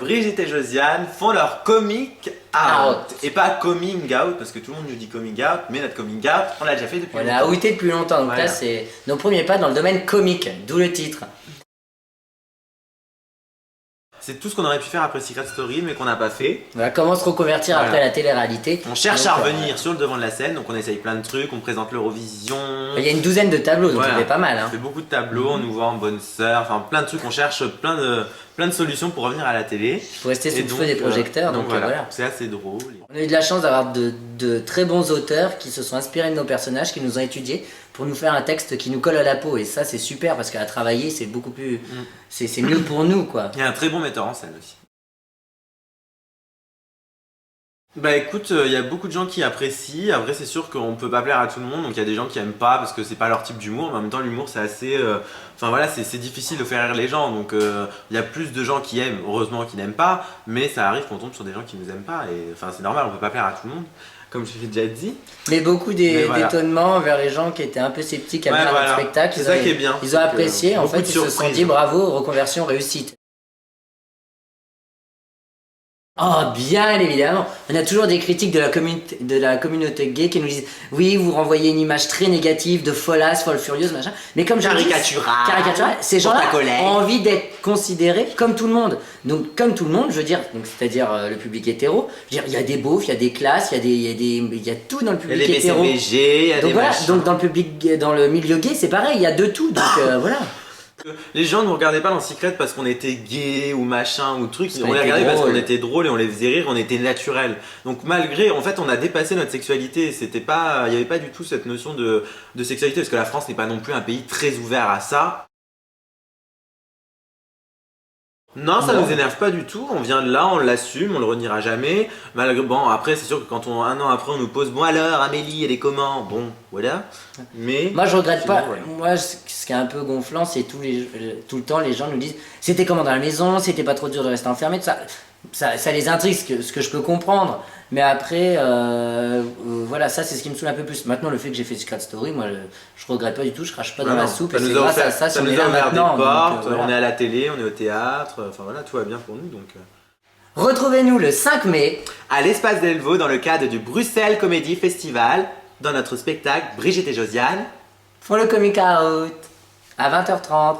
Brigitte et Josiane font leur coming out. Et pas coming out, parce que tout le monde nous dit coming out, mais notre coming out, on l'a déjà fait depuis longtemps. On l'a outé depuis longtemps, donc là c'est nos premiers pas dans le domaine comique, d'où le titre. C'est tout ce qu'on aurait pu faire après Secret Story, mais qu'on n'a pas fait. Voilà, comment se reconvertir après la télé-réalité. On cherche à revenir sur le devant de la scène, donc on essaye plein de trucs, on présente l'Eurovision. Il y a une douzaine de tableaux, donc ça fait pas mal. On fait beaucoup de tableaux, on nous voit en bonne sœur, enfin plein de trucs, on cherche plein de solutions pour revenir à la télé. Pour rester sous le feu des projecteurs, donc voilà. C'est assez drôle. On a eu de la chance d'avoir de très bons auteurs qui se sont inspirés de nos personnages, qui nous ont étudiés pour nous faire un texte qui nous colle à la peau. Et ça c'est super parce qu'à travailler c'est beaucoup plus... C'est mieux pour nous quoi. Il y a un très bon metteur en scène aussi. Bah écoute, il y a beaucoup de gens qui apprécient. Après c'est sûr qu'on peut pas plaire à tout le monde, donc il y a des gens qui aiment pas parce que c'est pas leur type d'humour, mais en même temps l'humour c'est assez... Enfin voilà, c'est difficile de faire rire les gens, donc il y a plus de gens qui aiment, heureusement qui n'aiment pas, mais ça arrive qu'on tombe sur des gens qui nous aiment pas, et enfin c'est normal, on peut pas plaire à tout le monde, comme je l'ai déjà dit. Mais beaucoup d'étonnement vers les gens qui étaient un peu sceptiques à venir à notre spectacle. C'est ça qui est bien. Ils ont apprécié, en fait ils se sont dit bravo, reconversion réussite. Oh bien évidemment, on a toujours des critiques de la communauté gay qui nous disent oui vous renvoyez une image très négative de folasse, folle furieuse machin, mais comme caricatural, ces gens-là ont envie d'être considérés comme tout le monde. Donc comme tout le monde, je veux dire, c'est-à-dire le public hétéro, je veux dire il y a des beaufs, il y a des classes, il y a tout dans le public hétéro. Il y a des BCBG, il y a des machins. Donc dans le public, dans le milieu gay c'est pareil, il y a de tout, donc voilà. Les gens ne nous regardaient pas dans Secret parce qu'on était gay ou machin ou truc, on les regardait parce qu'on était drôle et on les faisait rire, on était naturel. Donc malgré, en fait on a dépassé notre sexualité, c'était pas, il n'y avait pas du tout cette notion de sexualité parce que la France n'est pas non plus un pays très ouvert à ça. Non, ça nous énerve pas du tout, on vient de là, on l'assume, on le reniera jamais. Malgré, bon, après, c'est sûr que quand un an après, on nous pose, bon alors, Amélie, elle est comment? Bon, voilà. Mais. Moi, je regrette pas. Voilà. Moi, ce qui est un peu gonflant, c'est tout le temps, les gens nous disent, c'était comment dans la maison, c'était pas trop dur de rester enfermé, tout ça. Ça les intrigue, ce que je peux comprendre. Mais après, voilà, ça c'est ce qui me saoule un peu plus. Maintenant, le fait que j'ai fait Secret Story, moi je regrette pas du tout, je crache pas dans la soupe. Ça nous a ouvert des portes, voilà. On est à la télé, on est au théâtre, enfin voilà, tout va bien pour nous donc. Retrouvez-nous le 5 mai à l'Espace Delvaux dans le cadre du Bruxelles Comedy Festival, dans notre spectacle Brigitte et Josiane pour le Comic Out à 20h30.